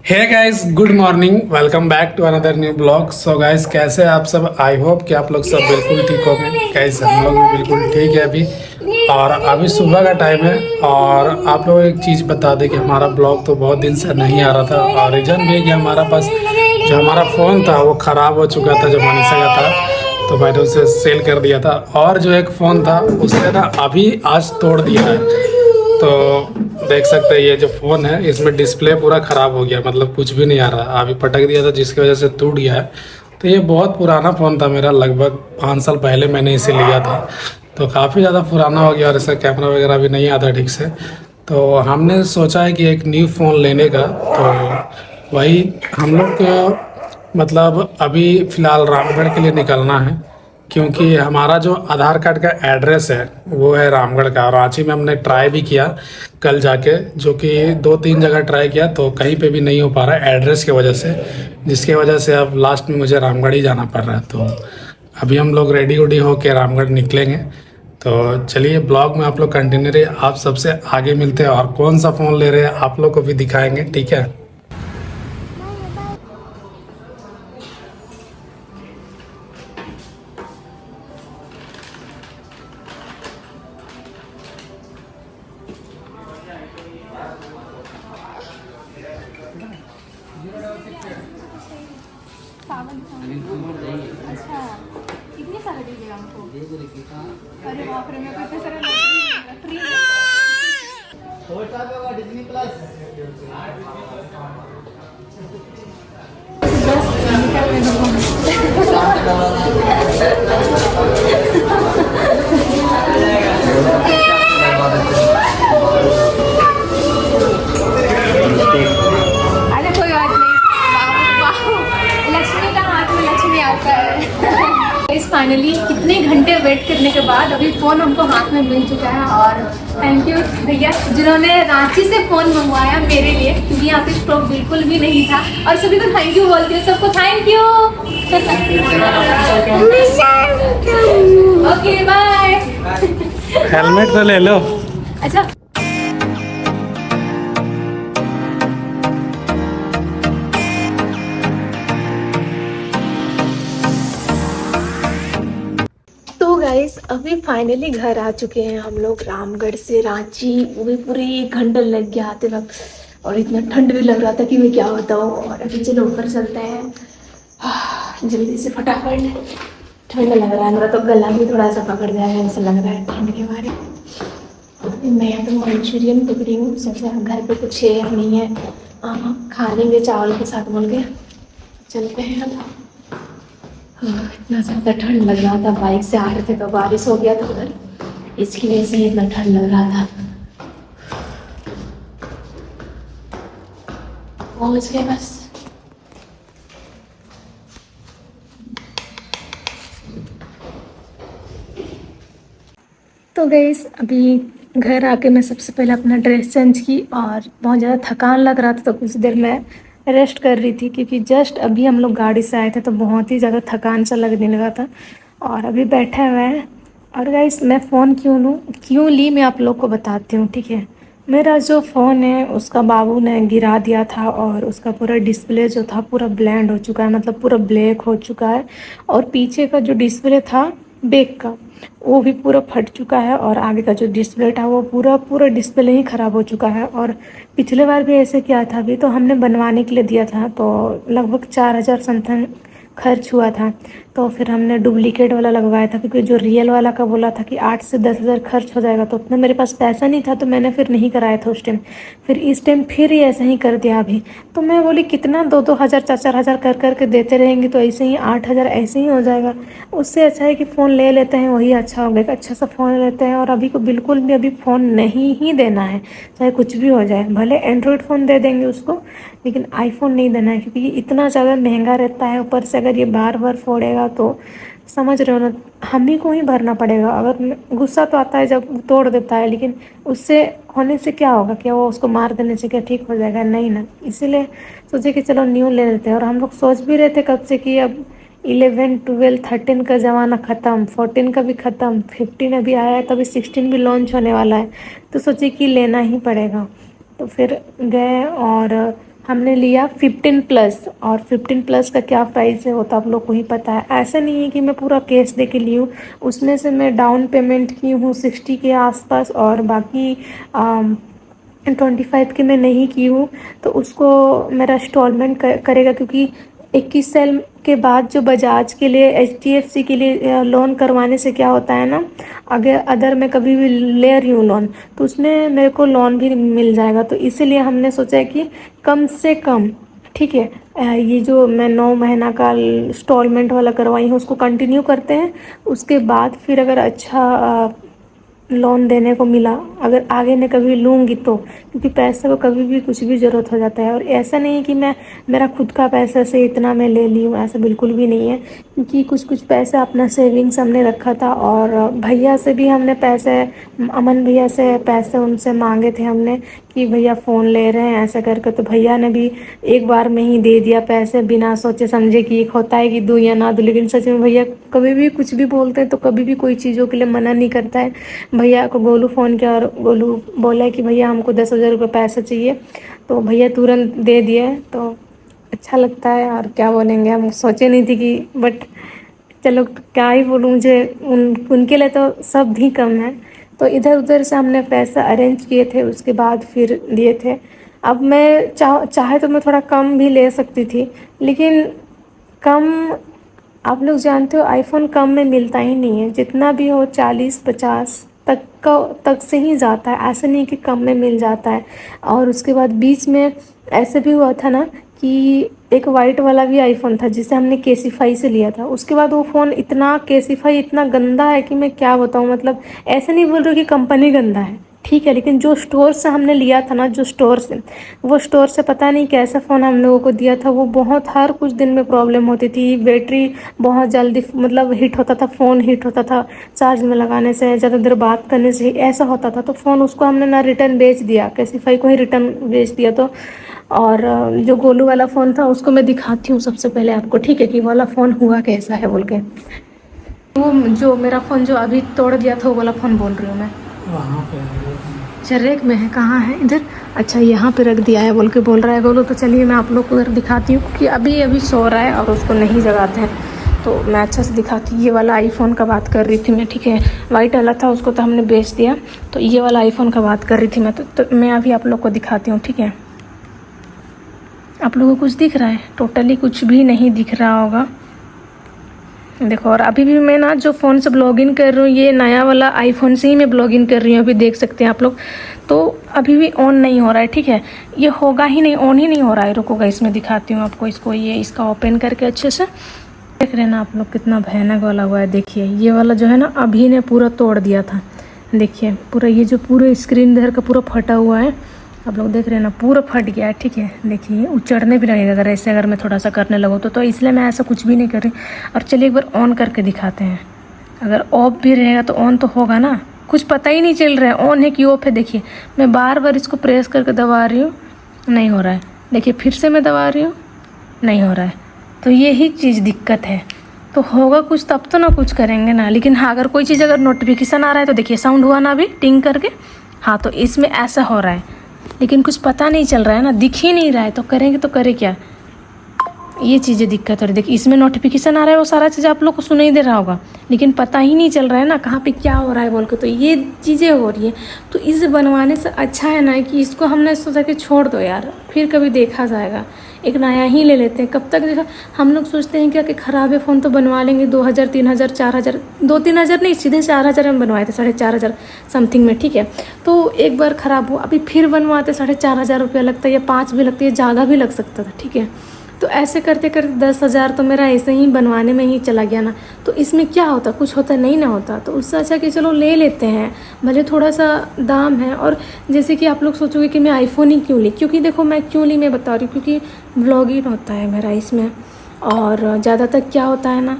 Hey guys, good morning. Welcome back to another new blog. So guys, कैसे हैं आप सब? आई होप कि आप लोग सब बिल्कुल ठीक होंगे। गाइस, हम लोग भी बिल्कुल ठीक है अभी। और अभी सुबह का टाइम है। और आप लोग एक चीज़ बता दें कि हमारा ब्लॉग तो बहुत दिन से नहीं आ रहा था। और रीज़न भी है कि हमारा पास जो हमारा फ़ोन था वो ख़राब हो चुका था, जो मनीषा का था। तो मैंने उसे सेल कर दिया था। और जो एक फ़ोन था उसे ना अभी आज तोड़ दिया है। तो देख सकते हैं ये जो फ़ोन है इसमें डिस्प्ले पूरा ख़राब हो गया, मतलब कुछ भी नहीं आ रहा। अभी पटक दिया था जिसकी वजह से टूट गया है। तो ये बहुत पुराना फ़ोन था मेरा, लगभग 5 साल पहले मैंने इसे लिया था। तो काफ़ी ज़्यादा पुराना हो गया और इसका कैमरा वगैरह भी नहीं आता ठीक से। तो हमने सोचा है कि एक न्यू फ़ोन लेने का। तो वही हम लोग को मतलब अभी फ़िलहाल रामगढ़ के लिए निकलना है, क्योंकि हमारा जो आधार कार्ड का एड्रेस है वो है रामगढ़ का। रांची में हमने ट्राई भी किया कल जाके, जो कि 2-3 जगह ट्राई किया तो कहीं पे भी नहीं हो पा रहा है एड्रेस की वजह से, जिसकी वजह से अब लास्ट में मुझे रामगढ़ ही जाना पड़ रहा है। तो अभी हम लोग रेडी वेडी होके रामगढ़ निकलेंगे। तो चलिए, ब्लॉग में आप लोग कंटिन्यू रहिए। आप सबसे आगे मिलते हैं और कौन सा फ़ोन ले रहे हैं आप लोग को भी दिखाएंगे, ठीक है। सावन अच्छा कितने सारे दीजिएगा हमको? अरे बाप रे, मेरे को इतने सारे फ्री डिज्नी प्लस। बस निकल अरे कोई बात नहीं। बाबू लक्ष्मी का हाथ में लक्ष्मी आता है। इस फाइनली कितने घंटे वेट करने के बाद अभी फ़ोन हमको हाथ में मिल चुका है। और थैंक यू भैया जिन्होंने रांची से फ़ोन मंगवाया मेरे लिए, क्योंकि यहाँ पे स्टॉक बिल्कुल भी नहीं था। और सभी को थैंक यू बोलती हूँ, सबको thank you. Okay bye. Helmet तो ले लो। अच्छा, तो गाइस अभी फाइनली घर आ चुके हैं हम लोग रामगढ़ से रांची। वो भी पूरे 1 घंटा लग गया आते वक्त। और इतना ठंड भी लग रहा था कि मैं क्या बताऊँ। और अभी चलो ऊपर चलते हैं जल्दी से फटाफट। ठंड लग रहा है, मेरा तो गला भी थोड़ा सा पकड़ जाएगा ऐसा लग रहा है ठंड के बारे में। मैं तो मंचूरियन पकड़ी हूँ, सोचा घर पे कुछ है नहीं है, खा लेंगे चावल के साथ बोल के। चलते हैं अब। इतना ज़्यादा ठंड लग रहा था, बाइक से आ रहे थे तो बारिश हो गया था उधर, इसकी वजह से इतना ठंड लग रहा था। पहुंच गए बस। तो गाइस अभी घर आके मैं सबसे पहले अपना ड्रेस चेंज की और बहुत ज़्यादा थकान लग रहा था तो कुछ देर मैं रेस्ट कर रही थी, क्योंकि जस्ट अभी हम लोग गाड़ी से आए थे तो बहुत ही ज़्यादा थकान सा लगने लगा था। और अभी बैठे हुए हैं। और गाइस मैं फ़ोन क्यों ली मैं आप लोग को बताती हूँ, ठीक है। मेरा जो फ़ोन है उसका बाबू ने गिरा दिया था और उसका पूरा डिस्प्ले जो था पूरा ब्लैंड हो चुका है, मतलब पूरा ब्लैक हो चुका है। और पीछे का जो डिस्प्ले था बैक का वो भी पूरा फट चुका है। और आगे का जो डिस्प्ले था वो पूरा पूरा डिस्प्ले ही ख़राब हो चुका है। और पिछले बार भी ऐसे किया था, अभी तो हमने बनवाने के लिए दिया था तो लगभग 4,000 समथिंग खर्च हुआ था। तो फिर हमने डुप्लीकेट वाला लगवाया था, क्योंकि जो रियल वाला का बोला था कि 8 से 10,000 खर्च हो जाएगा, तो उतना मेरे पास पैसा नहीं था तो मैंने फिर नहीं कराया था उस टाइम। फिर इस टाइम फिर ही ऐसा ही कर दिया अभी। तो मैं बोली कितना 2-2 हज़ार 4-4 हज़ार कर कर के देते रहेंगे तो ऐसे ही 8,000 ऐसे ही हो जाएगा। उससे अच्छा है कि फ़ोन ले लेते हैं, वही अच्छा होगा, एक अच्छा सा फ़ोन लेते हैं। और अभी को बिल्कुल भी अभी फ़ोन नहीं ही देना है, चाहे कुछ भी हो जाए। भले एंड्रॉयड फ़ोन दे देंगे उसको, लेकिन आईफोन नहीं देना है, क्योंकि ये इतना ज़्यादा महंगा रहता है। ऊपर से अगर ये बार बार फोड़ेगा तो समझ रहे हो ना, हम ही को ही भरना पड़ेगा। अगर गुस्सा तो आता है जब तोड़ देता है, लेकिन उससे होने से क्या होगा? क्या वो उसको मार देने से क्या ठीक हो जाएगा? नहीं ना। इसीलिए सोचे कि चलो न्यू ले लेते हैं। और हम लोग सोच भी रहे थे कब से कि अब 11, 12, 13 का ज़माना ख़त्म, 14 का भी ख़त्म, 15 अभी आया है तो अभी 16 भी लॉन्च होने वाला है। तो सोचे कि लेना ही पड़ेगा। तो फिर गए और हमने लिया 15 प्लस, और 15 प्लस का क्या प्राइस है वो तो आप लोग को ही पता है। ऐसा नहीं है कि मैं पूरा कैश दे के ली हूँ, उसमें से मैं डाउन पेमेंट की हूँ 60 के आसपास, और बाकी 25 की मैं नहीं की हूँ। तो उसको मेरा इंस्टॉलमेंट करेगा, क्योंकि 21 साल के बाद जो बजाज के लिए, HDFC के लिए लोन करवाने से क्या होता है ना, अगर मैं कभी भी ले रही हूँ लोन तो उसमें मेरे को लोन भी मिल जाएगा। तो इसीलिए हमने सोचा है कि कम से कम, ठीक है, ये जो मैं 9 महीना का इंस्टॉलमेंट वाला करवाई हूँ उसको कंटिन्यू करते हैं। उसके बाद फिर अगर अच्छा लोन देने को मिला, अगर आगे मैं कभी लूँगी तो, क्योंकि पैसे को कभी भी कुछ भी ज़रूरत हो जाता है। और ऐसा नहीं है कि मेरा खुद का पैसा से इतना मैं ले ली हूँ, ऐसा बिल्कुल भी नहीं है, क्योंकि कुछ पैसा अपना सेविंग्स हमने रखा था। और भैया से भी हमने पैसे, अमन भैया से पैसे उनसे मांगे थे हमने कि भैया फ़ोन ले रहे हैं ऐसा करके, तो भैया ने भी एक बार में ही दे दिया पैसे, बिना सोचे समझे कि एक होता है कि दूँ या ना दूँ। लेकिन सच में भैया कभी भी कुछ भी बोलते हैं तो कभी भी कोई चीज़ों के लिए मना नहीं करता है। भैया को गोलू फ़ोन किया और गोलू बोला कि भैया हमको 10,000 रुपये पैसे चाहिए, तो भैया तुरंत दे दिए। तो अच्छा लगता है, और क्या बोलेंगे, हम सोचे नहीं थी कि, बट चलो क्या ही बोलूँ, मुझे उनके लिए तो सब भी कम है। तो इधर उधर से हमने पैसा अरेंज किए थे, उसके बाद फिर दिए थे। अब मैं चाहे तो मैं थोड़ा कम भी ले सकती थी, लेकिन कम, आप लोग जानते हो आईफोन कम में मिलता ही नहीं है, जितना भी हो 40-50 तक से ही जाता है, ऐसा नहीं कि कम में मिल जाता है। और उसके बाद बीच में ऐसे भी हुआ था ना कि एक वाइट वाला भी आईफोन था जिसे हमने केसीफाई से लिया था, उसके बाद वो फ़ोन इतना, केसीफाई इतना गंदा है कि मैं क्या बताऊँ। मतलब ऐसे नहीं बोल रही कि कंपनी गंदा है, ठीक है, लेकिन जो स्टोर से हमने लिया था ना, जो स्टोर से, वो स्टोर से पता नहीं कैसा फ़ोन हम लोगों को दिया था। वो बहुत, हर कुछ दिन में प्रॉब्लम होती थी, बैटरी बहुत जल्दी मतलब हीट होता था, फ़ोन हीट होता था, चार्ज में लगाने से, ज़्यादा देर बात करने से ऐसा होता था। तो फ़ोन उसको हमने ना रिटर्न बेच दिया, कैसीफाई को ही रिटर्न बेच दिया। तो और जो गोलू वाला फ़ोन था उसको मैं दिखाती हूँ सबसे पहले आपको, ठीक है, कि वाला फ़ोन हुआ कैसा है बोल के। वो जो मेरा फ़ोन जो अभी तोड़ दिया था वो वाला फ़ोन बोल रही हूँ मैं। वहाँ पे अच्छा रैक में है, कहाँ है, इधर, अच्छा यहाँ पे रख दिया है बोल के बोल रहा है गोलू। तो चलिए मैं आप लोग को उधर दिखाती हूँ, क्योंकि अभी सो रहा है और उसको नहीं जगाते हैं, तो मैं अच्छा से दिखाती हूँ। ये वाला आईफोन का बात कर रही थी मैं, ठीक है, वाइट वाला था उसको तो हमने बेच दिया, तो ये वाला आईफोन का बात कर रही थी मैं। तो मैं अभी आप लोग को दिखाती हूँ, ठीक है। आप लोगों को कुछ दिख रहा है? टोटली कुछ भी नहीं दिख रहा होगा, देखो। और अभी भी मैं ना जो फ़ोन से ब्लॉगिन कर रही हूँ, ये नया वाला आईफोन से ही मैं ब्लॉगिन कर रही हूँ, अभी देख सकते हैं आप लोग। तो अभी भी ऑन नहीं हो रहा है, ठीक है, ये होगा ही नहीं, ऑन ही नहीं हो रहा है। रुकोगा, इसमें दिखाती हूँ आपको इसको, ये इसका ओपन करके अच्छे से देख रहे हैं ना आप लोग, कितना भयानक वाला हुआ है। देखिए ये वाला जो है ना, अभी ने पूरा तोड़ दिया था, देखिए पूरा, ये जो पूरे स्क्रीन इधर का पूरा फटा हुआ है, आप लोग देख रहे हैं ना, पूरा फट गया है, ठीक है। देखिए उचड़ने भी लगेगा अगर ऐसे, अगर मैं थोड़ा सा करने लगूँ तो इसलिए मैं ऐसा कुछ भी नहीं कर रही। और चलिए एक बार ऑन करके दिखाते हैं, अगर ऑफ भी रहेगा तो ऑन तो होगा ना, कुछ पता ही नहीं चल रहा है ऑन है कि ऑफ है। देखिए मैं बार बार इसको प्रेस करके दबा रही हूँ, नहीं हो रहा है, देखिए फिर से मैं दबा रही हूँ, नहीं हो रहा है। तो यही चीज़ दिक्कत है, तो होगा कुछ तब तो ना कुछ करेंगे ना। लेकिन हाँ, अगर कोई चीज़, अगर नोटिफिकेशन आ रहा है तो देखिए साउंड हुआ ना अभी टिंग करके, हाँ, तो इसमें ऐसा हो रहा है, लेकिन कुछ पता नहीं चल रहा है ना, दिख ही नहीं रहा है, तो करेंगे तो करे क्या, ये चीज़ें दिक्कत हो रही है। देखिए इसमें नोटिफिकेशन आ रहा है, वो सारा चीज़ आप लोग को सुनाई दे रहा होगा, लेकिन पता ही नहीं चल रहा है ना कहाँ पे क्या हो रहा है बोल के, तो ये चीज़ें हो रही है। तो इसे बनवाने से अच्छा है ना कि इसको हमने सोचा कि छोड़ दो यार, फिर कभी देखा जाएगा, एक नया ही ले लेते हैं। कब तक देखा, हम लोग सोचते हैं क्या कि ख़राब है फ़ोन तो बनवा लेंगे, 2,000 3,000 4,000, 2-3 नहीं, सीधे 4,000 में बनवाए थे, 4,500 समथिंग में, ठीक है। तो एक बार ख़राब हुआ, अभी फिर बनवाते 4,500 रुपया लगता है, या 5 भी लगती है, ज़्यादा भी लग सकता था, ठीक है। तो ऐसे करते करते 10,000 तो मेरा ऐसे ही बनवाने में ही चला गया ना। तो इसमें क्या होता, कुछ होता नहीं ना होता, तो उससे अच्छा कि चलो ले लेते हैं, भले थोड़ा सा दाम है। और जैसे कि आप लोग सोचोगे कि मैं आईफोन ही क्यों ली, क्योंकि देखो मैं क्यों ली, मैं बता रही हूँ, क्योंकि व्लॉगिंग होता है मेरा इसमें। और ज़्यादातर क्या होता है ना,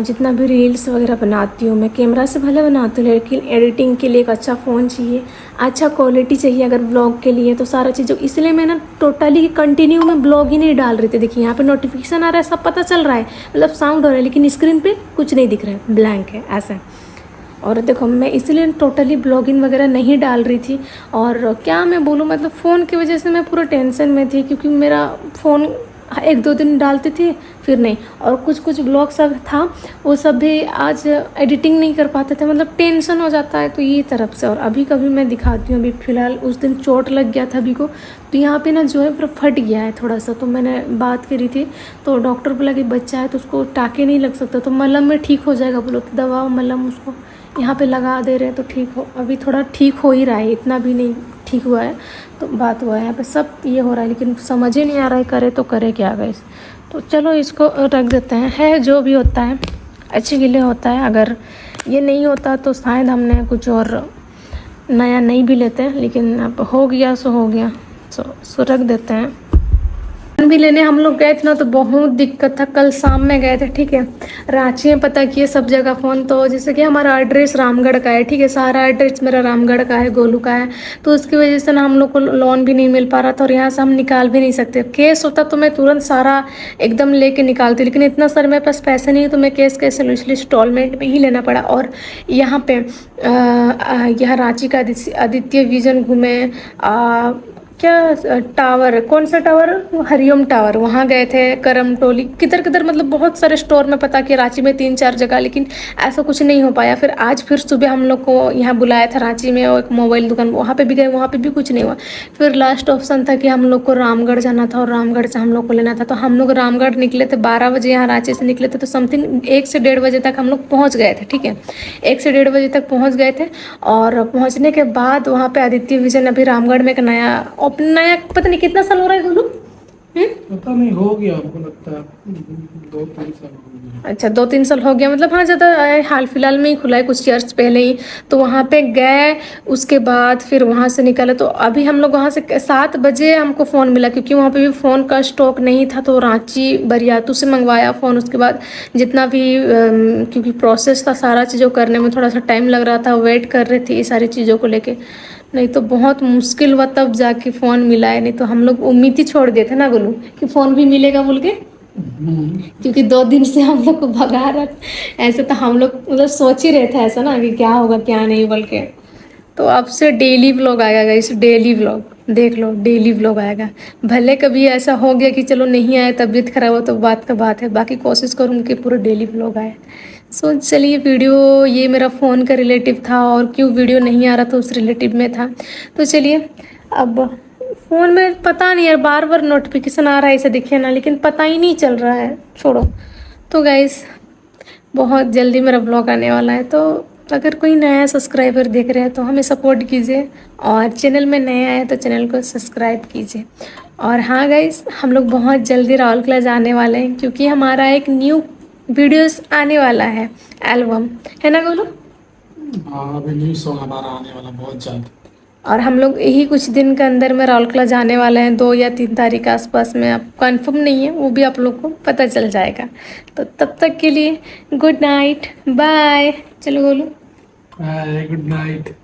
जितना भी रील्स वगैरह बनाती हूँ मैं, कैमरा से भले बनाती हूँ, लेकिन एडिटिंग के लिए एक अच्छा फ़ोन चाहिए, अच्छा क्वालिटी चाहिए अगर व्लॉग के लिए, तो सारा चीज़, इसलिए मैं ना टोटली कंटिन्यू में ब्लॉग ही नहीं डाल रही थी। देखिए यहाँ पे नोटिफिकेशन आ रहा है, सब पता चल रहा है, मतलब साउंड हो रहा है, लेकिन स्क्रीन पे कुछ नहीं दिख रहा है, ब्लैंक है ऐसा। और देखो मैं इसलिए टोटली ब्लॉगिंग वगैरह नहीं डाल रही थी, और क्या मैं बोलूँ मतलब फ़ोन की वजह से मैं पूरा टेंशन में थी, क्योंकि मेरा फ़ोन 1-2 दिन डालती थी फिर नहीं, और कुछ ब्लॉग सब था वो सब भी आज एडिटिंग नहीं कर पाते थे, मतलब टेंशन हो जाता है तो ये तरफ से। और अभी कभी मैं दिखाती हूँ, अभी फ़िलहाल उस दिन चोट लग गया था अभी को, तो यहाँ पे ना जो है पूरा फट गया है थोड़ा सा, तो मैंने बात करी थी तो डॉक्टर बोला कि बच्चा है तो उसको टाँके नहीं लग सकता, तो मलहम में ठीक हो जाएगा बोलो, तो दवा मलहम उसको यहाँ पे लगा दे रहे हैं तो ठीक हो, अभी थोड़ा ठीक हो ही रहा है, इतना भी नहीं ठीक हुआ है, तो बात हुआ है यहाँ पे सब ये हो रहा है, लेकिन समझ ही नहीं आ रहा है करे तो करे क्या गाइस। तो चलो इसको रख देते हैं, है जो भी होता है अच्छे के लिए होता है, अगर ये नहीं होता तो शायद हमने कुछ और नया नहीं भी लेते हैं, लेकिन अब हो गया सो हो गया, सो रख देते हैं। भी लेने हम लोग गए थे ना तो बहुत दिक्कत था, कल शाम में गए थे, ठीक है, रांची में पता किए सब जगह फ़ोन, तो जैसे कि हमारा एड्रेस रामगढ़ का है, ठीक है, सारा एड्रेस मेरा रामगढ़ का है, गोलू का है, तो उसकी वजह से ना हम लोग को लोन भी नहीं मिल पा रहा था, और यहाँ से हम निकाल भी नहीं सकते, केस होता तो मैं तुरंत सारा एकदम लेके निकालती, लेकिन इतना सर मेरे पास पैसे नहीं है तो मैं केस कैसे लूँ, इसलिए इंस्टॉलमेंट में ही लेना पड़ा। और यहाँ पे यहाँ रांची का आदित्य विजन घूमे, क्या टावर, कौन सा टावर, हरिओम टावर, वहाँ गए थे, करम टोली, किधर किधर मतलब बहुत सारे स्टोर में पता किया रांची में 3-4 जगह, लेकिन ऐसा कुछ नहीं हो पाया। फिर आज फिर सुबह हम लोग को यहाँ बुलाया था रांची में, और एक मोबाइल दुकान वहाँ पे भी गए, वहाँ पे भी कुछ नहीं हुआ। फिर लास्ट ऑप्शन था कि हम लोग को रामगढ़ जाना था, और रामगढ़ से हम लोग को लेना था, तो हम लोग रामगढ़ निकले थे 12 बजे, यहाँ रांची से निकले थे तो समथिंग 1 से 1:30 बजे तक हम लोग पहुँच गए थे, ठीक है, 1 से 1:30 बजे तक पहुँच गए थे। और पहुँचने के बाद वहाँ पे आदित्य विजन अभी रामगढ़ में एक नया पता नहीं कितना साल हो रहा है गोलू, पता नहीं, हो गया हमको लगता है 2-3 साल हो गया। अच्छा 2-3 साल हो गया, मतलब हाँ ज़्यादा हाल फिलहाल में ही खुला है, कुछ ईयर्स पहले ही, तो वहाँ पे गए, उसके बाद फिर वहाँ से निकले, तो अभी हम लोग वहाँ से 7 बजे हमको फ़ोन मिला, क्योंकि वहाँ पे भी फ़ोन का स्टॉक नहीं था, तो रांची बरियातू से मंगवाया फ़ोन, उसके बाद जितना भी क्योंकि प्रोसेस था सारा चीज़ों करने में थोड़ा सा टाइम लग रहा था, वेट कर रहे थे ये सारी चीज़ों को लेके, नहीं तो बहुत मुश्किल हुआ तब जाके फ़ोन मिला है, नहीं तो हम लोग उम्मीद ही छोड़ दिए थे ना गोलू कि फ़ोन भी मिलेगा बोल के, क्योंकि 2 दिन से हम लोग को भगा रहा, ऐसे तो हम लोग मतलब सोच ही रहे थे ऐसा ना कि क्या होगा क्या नहीं बोल के। तो अब से डेली व्लॉग आएगा गाइस, डेली व्लॉग देख लो, डेली व्लॉग आएगा, भले कभी ऐसा हो गया कि चलो नहीं आया, तबीयत खराब हो तो बात का बात है, बाकी कोशिश करूँगी कि पूरा डेली व्लॉग आए। सो चलिए, वीडियो ये मेरा फ़ोन का रिलेटिव था, और क्यों वीडियो नहीं आ रहा था उस रिलेटिव में था, तो चलिए अब फ़ोन में पता नहीं यार बार बार नोटिफिकेशन आ रहा है, इसे देखिए ना, लेकिन पता ही नहीं चल रहा है, छोड़ो। तो गाइस बहुत जल्दी मेरा ब्लॉग आने वाला है, तो अगर कोई नया सब्सक्राइबर देख रहे हैं तो हमें सपोर्ट कीजिए, और चैनल में नया है तो चैनल को सब्सक्राइब कीजिए। और हाँ गाइस, हम लोग बहुत जल्दी राउरकेला जाने वाले हैं, क्योंकि हमारा एक न्यू वीडियोस आने वाला है, एल्बम है ना गोलू। हाँ, अभी न्यू सॉन्ग हमारा आने वाला बहुत जल्द, और हम लोग यही कुछ दिन के अंदर में राउरकेला जाने वाले हैं, 2 या 3 तारीख के आसपास में, अब कंफर्म नहीं है, वो भी आप लोग को पता चल जाएगा। तो तब तक के लिए गुड नाइट, बाय। चलो गोलू, गुड नाइट।